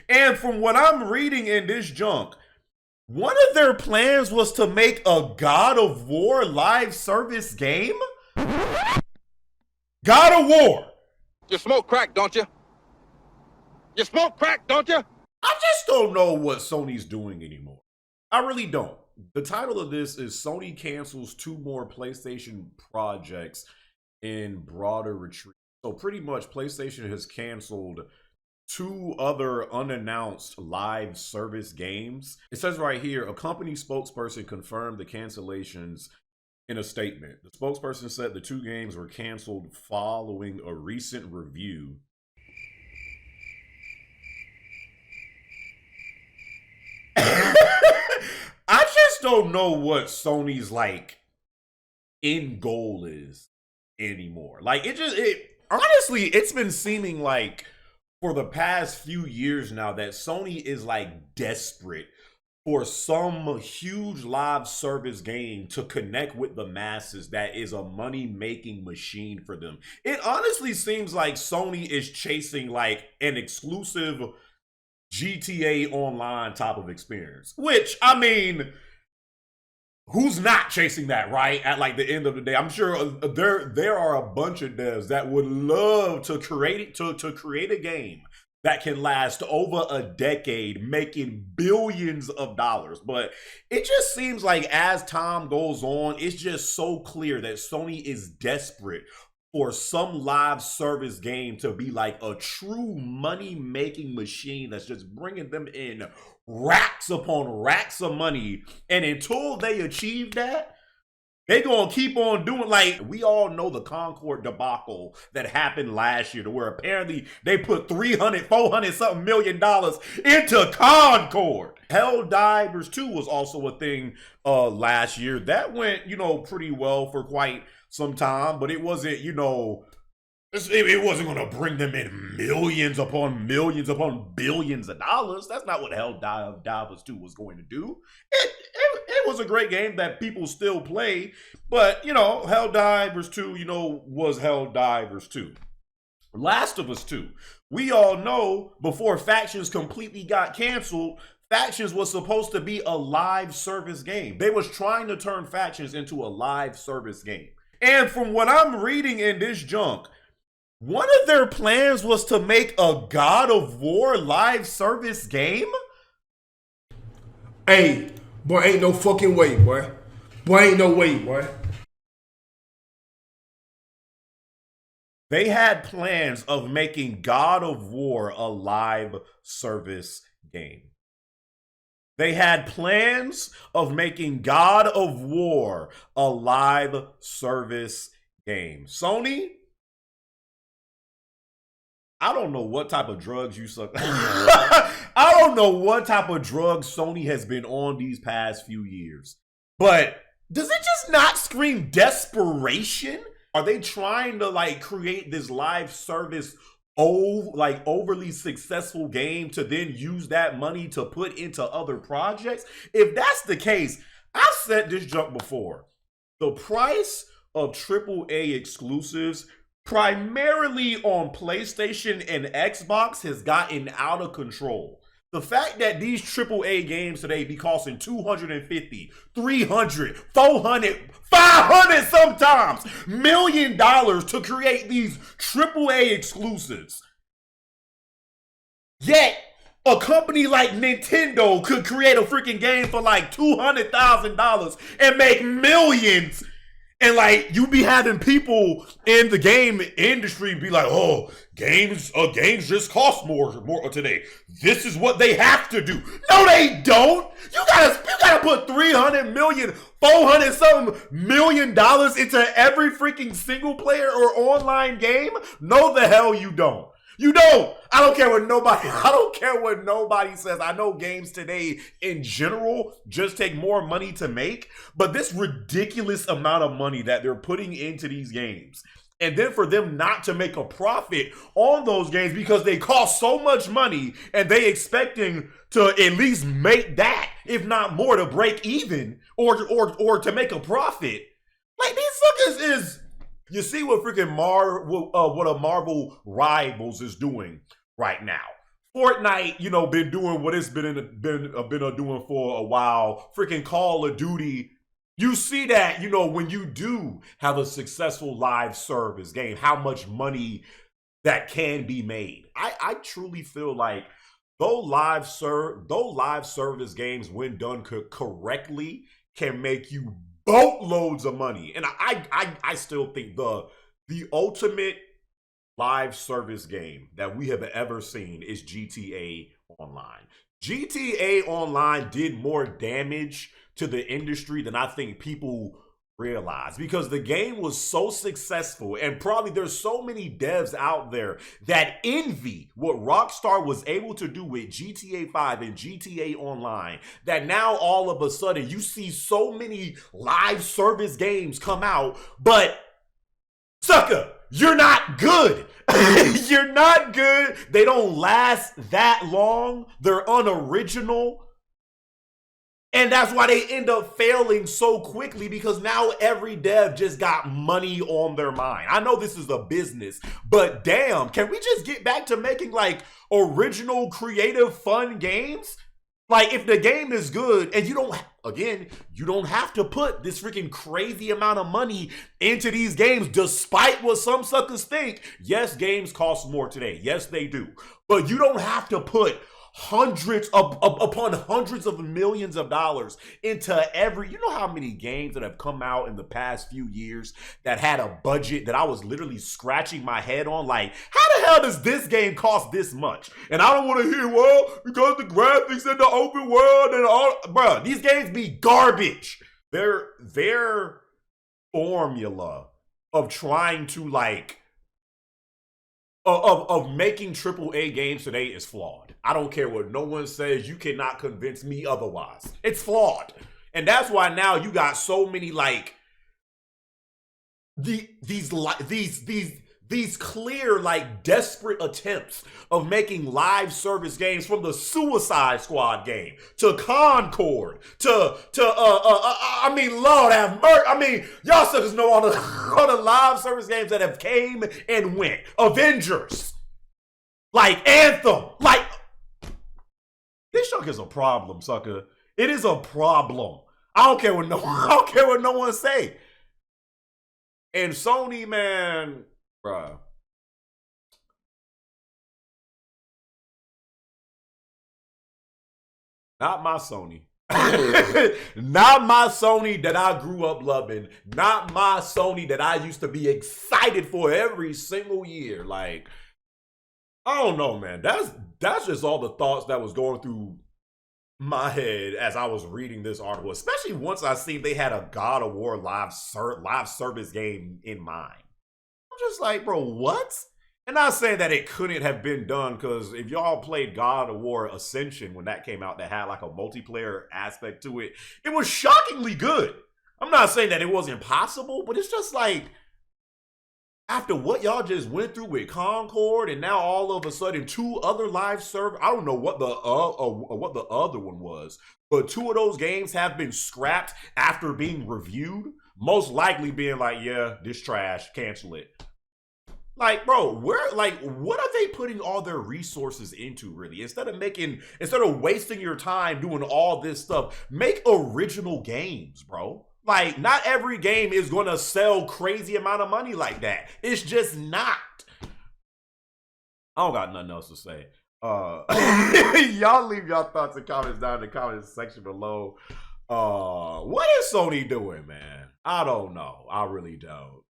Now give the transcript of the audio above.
And from what I'm reading in this junk, one of their plans was to make a God of War live service game? God of War! You smoke crack, don't you? You smoke crack, don't you? I just don't know what Sony's doing anymore. I really don't. The title of this is Sony cancels 2 more PlayStation projects in broader retreat. So pretty much PlayStation has canceled 2 other unannounced live service games. It says right here, a company spokesperson confirmed the cancellations in a statement. The spokesperson said the 2 games were canceled following a recent review. I just don't know what Sony's like end goal is anymore. Like it honestly, it's been seeming like for the past few years now that Sony is like desperate for some huge live service game to connect with the masses that is a money-making machine for them. It honestly seems like Sony is chasing like an exclusive GTA Online type of experience. Which, I mean, who's not chasing that, right? At like the end of the day, I'm sure there are a bunch of devs that would love to create to create a game that can last over a decade, making billions of dollars. But it just seems like as time goes on, it's just so clear that Sony is desperate for some live service game to be like a true money-making machine that's just bringing them in racks upon racks of money. And until they achieve that, they gonna keep on doing, like, we all know the Concord debacle that happened last year, to where apparently they put 300, 400 something million dollars into Concord. Helldivers 2 was also a thing last year. That went, pretty well for quite some time, but it wasn't, it wasn't going to bring them in millions upon billions of dollars. That's not what Helldivers 2 was going to do. It was a great game that people still play, but, Helldivers 2, was Helldivers 2. Last of Us 2. We all know before Factions completely got canceled, Factions was supposed to be a live service game. They was trying to turn Factions into a live service game. And from what I'm reading in this junk, one of their plans was to make a God of War live service game? Hey, boy, ain't no fucking way, boy. Boy, ain't no way, boy. They had plans of making God of War a live service game. They had plans of making God of War a live service game. Sony, I don't know what type of drugs you suck. I don't know what type of drugs Sony has been on these past few years. But does it just not scream desperation? Are they trying to create this live service overly successful game to then use that money to put into other projects? If that's the case, I've said this junk before. The price of AAA exclusives primarily on PlayStation and Xbox has gotten out of control. The fact that these AAA games today be costing $250, $300, $400, $500 sometimes $1 million to create these AAA exclusives. Yet, a company like Nintendo could create a freaking game for like $200,000 and make millions. And you be having people in the game industry be like, oh, games just cost more today. This is what they have to do. No, they don't. You gotta put 300 million, 400 something $million into every freaking single player or online game. No, the hell you don't. You don't. I don't care what nobody says. I know games today in general just take more money to make, but this ridiculous amount of money that they're putting into these games, and then for them not to make a profit on those games because they cost so much money and they expecting to at least make that, if not more, to break even or to make a profit. Like, these suckers is... You see what freaking what a Marvel Rivals is doing right now. Fortnite, you know, been doing what it's been doing for a while. Freaking Call of Duty. You see that, you know, when you do have a successful live service game, how much money that can be made. I truly feel like though live service games, when done correctly, can make you boatloads of money. And I still think the ultimate live service game that we have ever seen is GTA Online. GTA Online did more damage to the industry than I think people realize, because the game was so successful, and probably there's so many devs out there that envy what Rockstar was able to do with GTA 5 and GTA Online, that now all of a sudden you see so many live service games come out, but sucker, you're not good. You're not good. They don't last that long. They're unoriginal. And that's why they end up failing so quickly, because now every dev just got money on their mind. I know this is a business, but damn, can we just get back to making like original, creative, fun games? Like, if the game is good and you don't have to put this freaking crazy amount of money into these games, despite what some suckers think. Yes, games cost more today. Yes, they do. But you don't have to put hundreds upon hundreds of millions of dollars into you know how many games that have come out in the past few years that had a budget that I was literally scratching my head on, like, how the hell does this game cost this much? And I don't want to hear, well, because the graphics in the open world and all, bruh, these games be garbage. Their formula of trying to like of making AAA games today is flawed. I don't care what no one says. You cannot convince me otherwise. It's flawed. And that's why now you got so many like these clear, like, desperate attempts of making live service games, from the Suicide Squad game to Concord to I mean, Lord have mercy. I mean, y'all suckers know all the live service games that have came and went. Avengers, like Anthem, like, this show is a problem, sucker. It is a problem. I don't care what no one say. And Sony, man, bruh. Not my Sony. Not my Sony that I grew up loving. Not my Sony that I used to be excited for every single year. Like, I don't know, man. That's just all the thoughts that was going through my head as I was reading this article, especially once I seen they had a God of War live service game in mind. I'm just like, bro, what? And not saying that it couldn't have been done, because if y'all played God of War Ascension when that came out, that had like a multiplayer aspect to it, it was shockingly good. I'm not saying that it wasn't possible, but it's just like, after what y'all just went through with Concord, and now all of a sudden 2 other live server, I don't know what the other one was, but 2 of those games have been scrapped after being reviewed, most likely being like, yeah, this trash, cancel it. Like, bro, what are they putting all their resources into, really? Instead of wasting your time doing all this stuff, make original games, bro. Like, not every game is going to sell crazy amount of money like that. It's just not. I don't got nothing else to say. Y'all leave y'all thoughts and comments down in the comments section below. What is Sony doing, man? I don't know. I really don't.